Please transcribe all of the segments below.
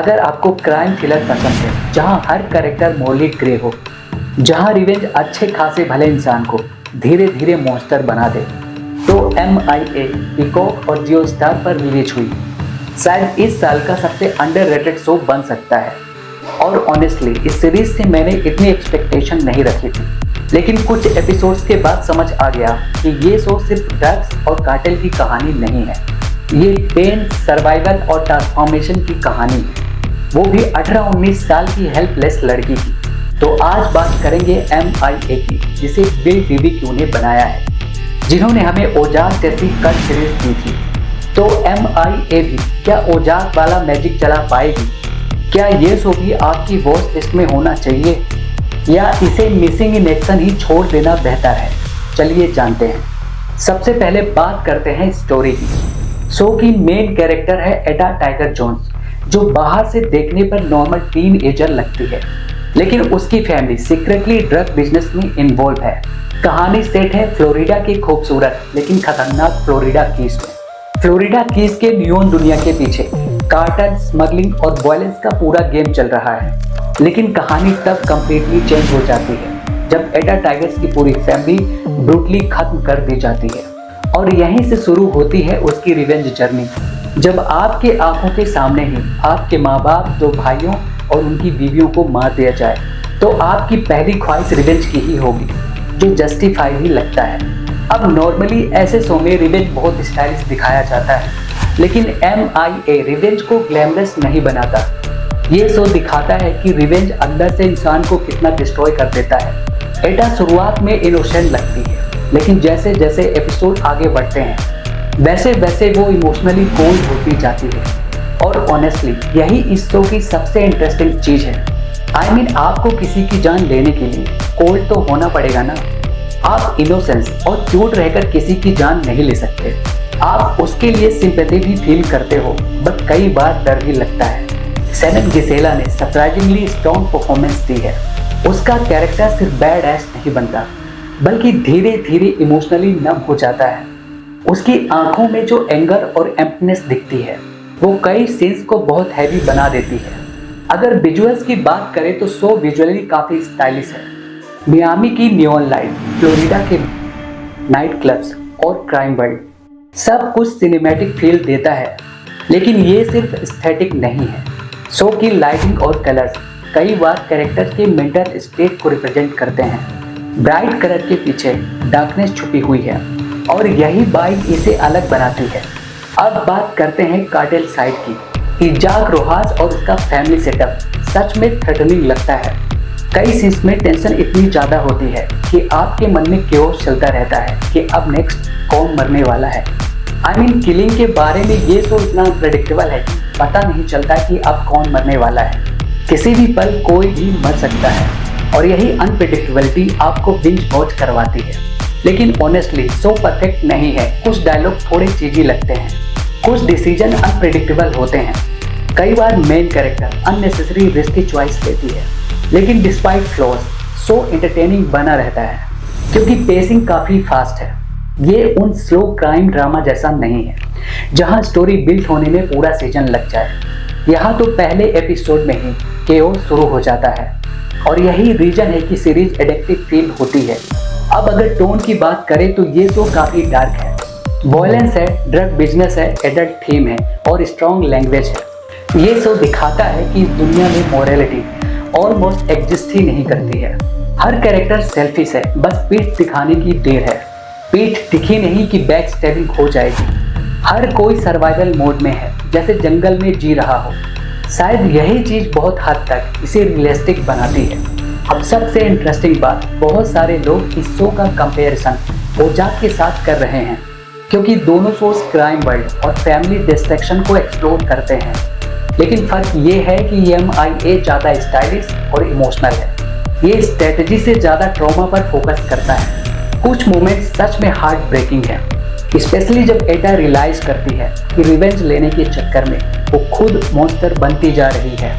अगर आपको crime thriller पसंद है जहां हर कैरेक्टर मोरली ग्रे हो, जहां रिवेंज अच्छे खासे भले इंसान को धीरे धीरे मॉन्स्टर बना दे, तो MIA पीकॉक और जियो स्टार पर रिलीज हुई शायद इस साल का सबसे अंडररेटेड शो बन सकता है। और ऑनेस्टली इस सीरीज से मैंने इतनी एक्सपेक्टेशन नहीं रखी थी, लेकिन कुछ एपिसोड्स के बाद समझ आ गया कि ये शो सिर्फ ड्रग्स और कार्टेल की कहानी नहीं है, ये पेन, सर्वाइवल और ट्रांसफॉर्मेशन की कहानी है, वो भी 18-19 साल की हेल्पलेस लड़की की। तो आज बात करेंगे MIA की, जिसे बिल DBQ ने बनाया है, जिन्होंने हमें ओजार्क जैसी कट सीरीज दी थी। तो MIA भी क्या ओजार्क वाला मैजिक चला पाएगी? क्या ये शो भी आपकी वॉच लिस्ट में होना चाहिए, या इसे मिसिंग इन एक्शन ही छोड़ देना बेहतर है? चलिए जानते हैं। सबसे पहले बात करते हैं स्टोरी की। शो की मेन कैरेक्टर है एडा टाइगर जोन्स, जो बाहर से देखने पर नॉर्मल टीनएजर लगती है, लेकिन उसकी फैमिली सीक्रेटली ड्रग बिजनेस में इन्वॉल्व है। कहानी सेट है फ्लोरिडा की खूबसूरत लेकिन खतरनाक फ्लोरिडा कीज में। फ्लोरिडा कीज के नियोन दुनिया के पीछे कार्टेल, स्मगलिंग और वायलेंस का पूरा गेम चल रहा है, लेकिन कहानी तब कंप्लीटली चेंज हो जाती है जब एडा टाइगर्स की पूरी फैमिली ब्रूटली खत्म कर दी जाती है। और यहीं से शुरू होती है उसकी रिवेंज जर्नी, जब आपके आंखों के सामने ही आपके माँ बाप, 2 भाइयों और उनकी बीवियों को मार दिया जाए, तो आपकी पहली ख्वाहिश रिवेंज की ही होगी, जो जस्टिफाई ही लगता है। अब नॉर्मली ऐसे शो में रिवेंज बहुत स्टाइलिश दिखाया जाता है, लेकिन MIA रिवेंज को ग्लैमरस नहीं बनाता। ये शो दिखाता है कि रिवेंज अंदर से इंसान को कितना डिस्ट्रॉय कर देता है। एडा शुरुआत में इनोसेंट लगती है, लेकिन जैसे जैसे एपिसोड आगे बढ़ते हैं वैसे वैसे वो इमोशनली कोल्ड होती जाती है। और ऑनेस्टली यही इस शो की सबसे इंटरेस्टिंग चीज है। I mean, आपको किसी की जान लेने के लिए कोल्ड तो होना पड़ेगा ना। आप इनोसेंस और क्यूट रहकर किसी की जान नहीं ले सकते। आप उसके लिए सिंपैथी भी फील करते हो, बट कई बार डर भी लगता है। शैनन गिसेला ने सरप्राइजिंगली स्ट्रॉन्ग परफॉर्मेंस दी है। उसका कैरेक्टर सिर्फ बैड एस नहीं बनता, बल्कि धीरे धीरे इमोशनली नम हो जाता है। उसकी आंखों में जो एंगर और एम्प्टीनेस दिखती है, वो कई सीन्स को बहुत हैवी बना देती है। अगर विजुअल्स की बात करें तो शो विजुअली काफ़ी स्टाइलिश है। मियामी की नियॉन लाइट, फ्लोरिडा के नाइट क्लब्स और क्राइम वर्ल्ड, सब कुछ सिनेमैटिक फील देता है, लेकिन ये सिर्फ एस्थेटिक नहीं है। शो की लाइटिंग और कलर्स कई बार कैरेक्टर के मेंटल स्टेट को रिप्रेजेंट करते हैं। ब्राइट कलर के पीछे डार्कनेस छुपी हुई है, और यही बाइक इसे अलग बनाती है। अब बात करते हैं कार्टेल साइड की। इजाक रोहास और उसका फैमिली सेटअप सच में थ्रेटनिंग लगता है। कई सीन्स में टेंशन इतनी ज़्यादा होती है कि आपके मन में क्योस चलता रहता है कि अब नेक्स्ट कौन मरने वाला है। I mean, किलिंग के बारे में ये शो इतना अनप्रेडिक्टेबल है कि पता नहीं चलता कि अब कौन मरने वाला है। किसी भी पल कोई भी मर सकता है, और यही अनप्रेडिक्टेबिलिटी आपको बिंज वॉच करवाती है। लेकिन ऑनेस्टली शो परफेक्ट नहीं है। कुछ डायलॉग थोड़े चीजी लगते हैं, कुछ डिसीजन अनप्रेडिक्टेबल होते हैं। कई बार main character unnecessary risky choice लेती है, लेकिन डिस्पाइट फ्लॉज शो एंटरटेनिंग बना रहता है, क्योंकि पेसिंग काफ़ी फास्ट है। ये उन स्लो क्राइम ड्रामा जैसा नहीं है जहां स्टोरी बिल्ड होने में पूरा सीजन लग जाए। यहाँ तो पहले एपिसोड में ही केओस शुरू हो जाता है, और यही रीजन है कि सीरीज एडिक्टिव फील होती है। अब अगर टोन की बात करें तो ये शो काफ़ी डार्क है। वॉयलेंस है, ड्रग बिजनेस है, एडल्ट थीम है और स्ट्रॉन्ग लैंग्वेज है। ये शो दिखाता है कि इस दुनिया में मोरालिटी ऑलमोस्ट एग्जिस्ट ही नहीं करती है। हर कैरेक्टर सेल्फिश है, बस पीठ दिखाने की देर है। पीठ दिखी नहीं कि बैक स्टैबिंग हो जाएगी। हर कोई सर्वाइवल मोड में है, जैसे जंगल में जी रहा हो। शायद यही चीज़ बहुत हद तक इसे रियलिस्टिक बनाती है। अब सबसे इंटरेस्टिंग बात, बहुत सारे लोग इस शो का कंपैरिजन ओजार्क के साथ कर रहे हैं, क्योंकि दोनों शोज क्राइम वर्ल्ड और फैमिली डिस्ट्रैक्शन को एक्सप्लोर करते हैं। लेकिन फ़र्क ये है कि MIA ज़्यादा स्टाइलिश और इमोशनल है। ये स्ट्रेटजी से ज़्यादा ट्रॉमा पर फोकस करता है। कुछ मोमेंट्स सच में हार्ट ब्रेकिंग है, स्पेशली जब एडा रियलाइज करती है कि रिवेंज लेने के चक्कर में वो खुद मॉन्स्टर बनती जा रही है,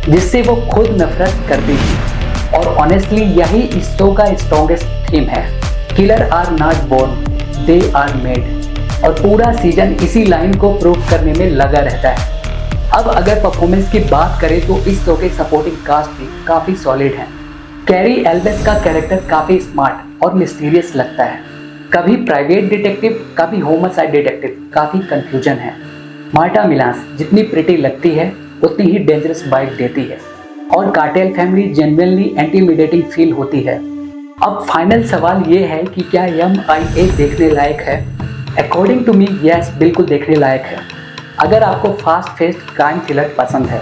जिससे वो खुद नफरत करती थी। और ऑनेस्टली यही इस शो का स्ट्रॉन्गेस्ट थीम है। Killer are not born, they are made. और पूरा सीजन इसी लाइन को प्रूव करने में लगा रहता है। अब अगर परफॉर्मेंस की बात करें तो इस शो के सपोर्टिंग कास्ट भी काफी सॉलिड है। कैरी एल्वेस का कैरेक्टर काफी स्मार्ट और मिस्टीरियस लगता है। कभी प्राइवेट डिटेक्टिव, कभी होमसाइड डिटेक्टिव, काफी कंफ्यूजन है। मार्टा मिलास जितनी प्रिटी लगती है उतनी ही डेंजरस वाइब देती है और cartel family genuinely intimidating feel होती है। अब फाइनल सवाल ये है कि क्या MIA देखने लायक है? अकॉर्डिंग टू मी यस, बिल्कुल देखने लायक है। अगर आपको फास्ट फेस्ड क्राइम थ्रिलर पसंद है,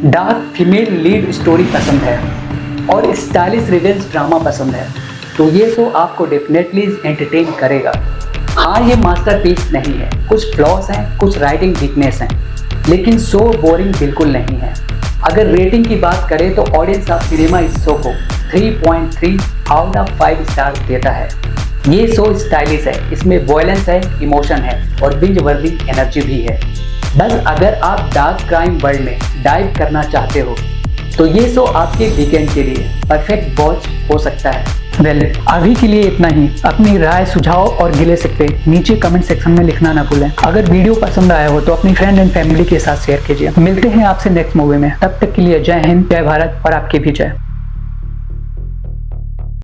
डार्क फीमेल लीड स्टोरी पसंद है और स्टाइलिश रिवेंज ड्रामा पसंद है तो ये शो आपको डेफिनेटली एंटरटेन करेगा। हाँ, ये मास्टरपीस नहीं है, कुछ फ्लॉस हैं, कुछ राइटिंग वीकनेस हैं, लेकिन शो बोरिंग बिल्कुल नहीं है। अगर रेटिंग की बात करें तो ऑडियंस ऑफ सिनेमा इस शो को 3.3 आउट ऑफ 5 स्टार देता है। ये शो स्टाइलिश है, इसमें वॉयलेंस है, इमोशन है और बिंज वर्दी एनर्जी भी है। बस अगर आप डार्क क्राइम वर्ल्ड में डाइव करना चाहते हो तो ये शो आपके वीकेंड के लिए परफेक्ट वॉच हो सकता है। अभी के लिए इतना ही। अपनी राय, सुझाव और गिले शिकवे नीचे कमेंट सेक्शन में लिखना ना भूलें। अगर वीडियो पसंद आया हो तो अपनी फ्रेंड एंड फैमिली के साथ शेयर कीजिए। मिलते हैं आपसे नेक्स्ट मूवी में, तब तक के लिए जय हिंद, जय भारत और आपकी भी जय।